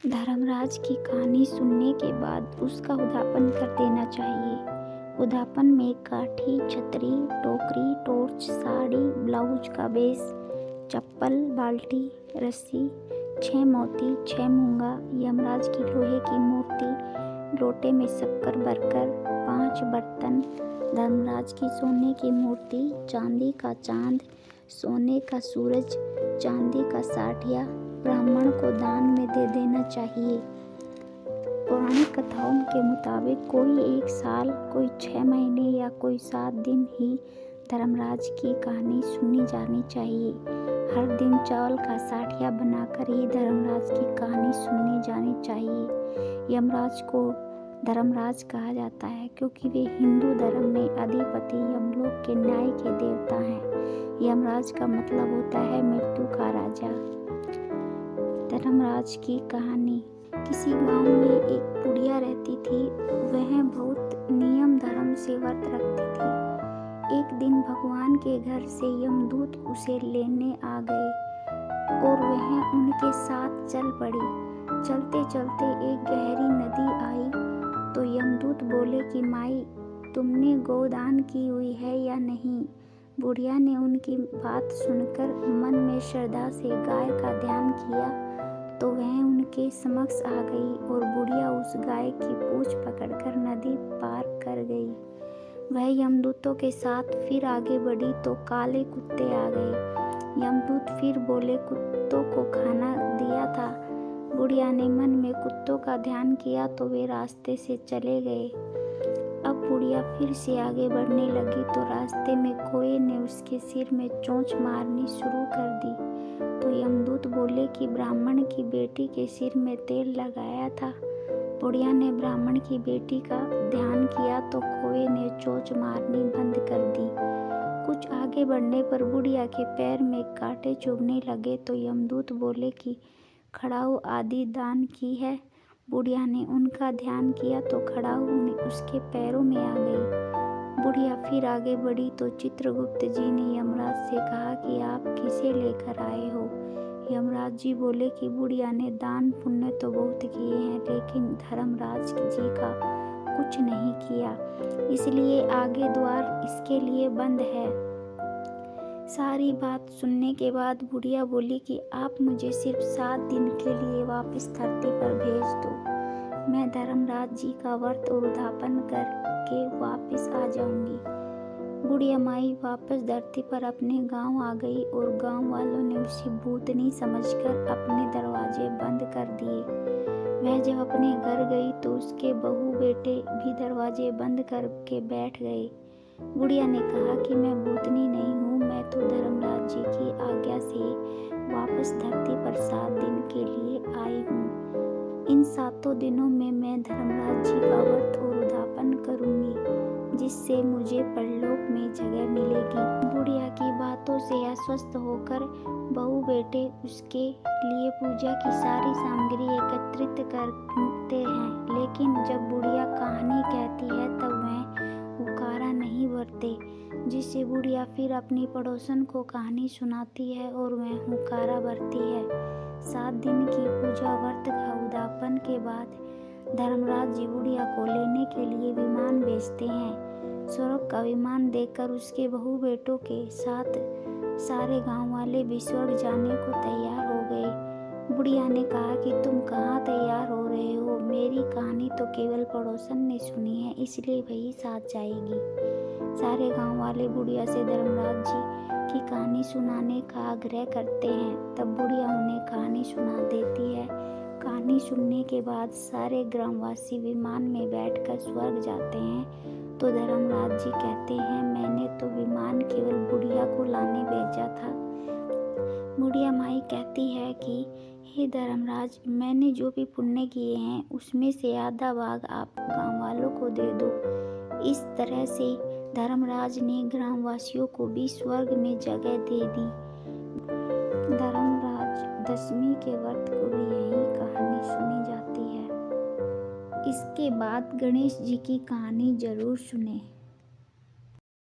धर्मराज की कहानी सुनने के बाद उसका उद्यापन कर देना चाहिए। उद्यापन में काठी, छतरी, टोकरी, टॉर्च, साड़ी, ब्लाउज का बेस, चप्पल, बाल्टी, रस्सी, 6 मोती, 6 मूंगा, यमराज की लोहे की मूर्ति, लोटे में शक्कर भरकर, 5 बर्तन, धर्मराज की सोने की मूर्ति, चांदी का चांद, सोने का सूरज, चांदी का साठिया ब्राह्मण को दान में दे देना चाहिए। पौराणिक कथाओं के मुताबिक कोई 1 साल, कोई 6 महीने या कोई 7 दिन ही धर्मराज की कहानी सुनी जानी चाहिए। हर दिन चावल का साठिया बनाकर ही धर्मराज की कहानी सुननी जानी चाहिए। यमराज को धर्मराज कहा जाता है क्योंकि वे हिंदू धर्म में अधिपति यमलोक के न्याय के देवता हैं। यमराज का मतलब होता है मृत्यु का राजा। धर्मराज की कहानी। किसी गांव में एक बुढ़िया रहती थी। वह बहुत नियम धर्म से व्रत रखती थी। एक दिन भगवान के घर से यमदूत उसे लेने आ गए और वह उनके साथ चल पड़ी। चलते चलते एक गहरी नदी आई तो यमदूत बोले कि माई, तुमने गोदान की हुई है या नहीं? बुढ़िया ने उनकी बात सुनकर मन में श्रद्धा से गाय का ध्यान किया तो वह उनके समक्ष आ गई और बुढ़िया उस गाय की पूंछ पकड़कर नदी पार कर गई। वह यमदूतों के साथ फिर आगे बढ़ी तो काले कुत्ते आ गए। यमदूत फिर बोले, कुत्तों को खाना दिया था। बुढ़िया ने मन में कुत्तों का ध्यान किया तो वे रास्ते से चले गए। अब बुढ़िया फिर से आगे बढ़ने लगी तो रास्ते में कोए ने उसके सिर में चोंच मारनी शुरू कर दी। तो यमदूत बोले कि ब्राह्मण की बेटी के सिर में तेल लगाया था। बुढ़िया ने ब्राह्मण की बेटी का ध्यान किया तो कोए ने चोंच मारनी बंद कर दी। कुछ आगे बढ़ने पर बुढ़िया के पैर में कांटे चुभने लगे तो यमदूत बोले कि खड़ाऊ आदि दान की है। बुढ़िया ने उनका ध्यान किया तो खड़ाऊ उसके पैरों में आ गई। बुढ़िया फिर आगे बढ़ी तो चित्रगुप्त जी ने यमराज से कहा कि आप किसे लेकर आए हो? यमराज जी बोले कि बुढ़िया ने दान पुण्य तो बहुत किए हैं लेकिन धर्मराज जी का कुछ नहीं किया, इसलिए आगे द्वार इसके लिए बंद है। सारी बात सुनने के बाद बुढ़िया बोली कि आप मुझे सिर्फ 7 दिन के लिए वापस धरती पर भेज दो। मैं धर्मराज जी का व्रत और उद्यापन करके वापस आ जाऊंगी। बुढ़िया माई वापस धरती पर अपने गांव आ गई और गांव वालों ने उसे भूतनी समझकर अपने दरवाजे बंद कर दिए। वह जब अपने घर गई तो उसके बहू बेटे भी दरवाजे बंद करके बैठ गए। बुढ़िया ने कहा कि मैं भूतनी नहीं हूँ, मैं तो धर्मराज जी की आज्ञा से वापस धरती पर 7 दिन के लिए आई हूँ। इन 7 दिनों में मैं धर्मराज जी का व्रत और उद्यापन करूंगी जिससे मुझे परलोक में जगह मिलेगी। बुढ़िया की बातों से आश्वस्त होकर बहू बेटे उसके लिए पूजा की सारी सामग्री एकत्रित करते हैं, लेकिन जब बुढ़िया कहानी कहती है तब वह हुकारा नहीं भरते, जिससे बुढ़िया फिर अपनी पड़ोसन को कहानी सुनाती है और वह हुकारा भरती है। 7 दिन की पूजा व्रत का उद्यापन के बाद धर्मराज जी बुढ़िया को लेने के लिए विमान भेजते हैं। स्वर्ग का विमान देखकर उसके बहू बेटों के साथ सारे गांव वाले भी स्वर्ग जाने को तैयार हो गए। बुढ़िया ने कहा कि तुम कहाँ तैयार हो रहे हो? मेरी कहानी तो केवल पड़ोसन ने सुनी है, इसलिए वही साथ जाएगी। सारे गांव वाले बुढ़िया से धर्मराज जी की कहानी सुनाने का आग्रह करते हैं। तब बुढ़िया उन्हें कहानी सुना देती है। कहानी सुनने के बाद सारे ग्रामवासी विमान में बैठकर स्वर्ग जाते हैं तो धर्मराज जी कहते हैं, मैंने तो विमान केवल बुढ़िया को लाने भेजा था। बुढ़िया माई कहती है कि हे धर्मराज, मैंने जो भी पुण्य किए हैं उसमें से आधा भाग आप गांव वालों को दे दो। इस तरह से धर्मराज ने ग्रामवासियों को भी स्वर्ग में जगह दे दी। धर्मराज दशमी के व्रत को भी यही कहानी सुनी जाती है। इसके बाद गणेश जी की कहानी जरूर सुने।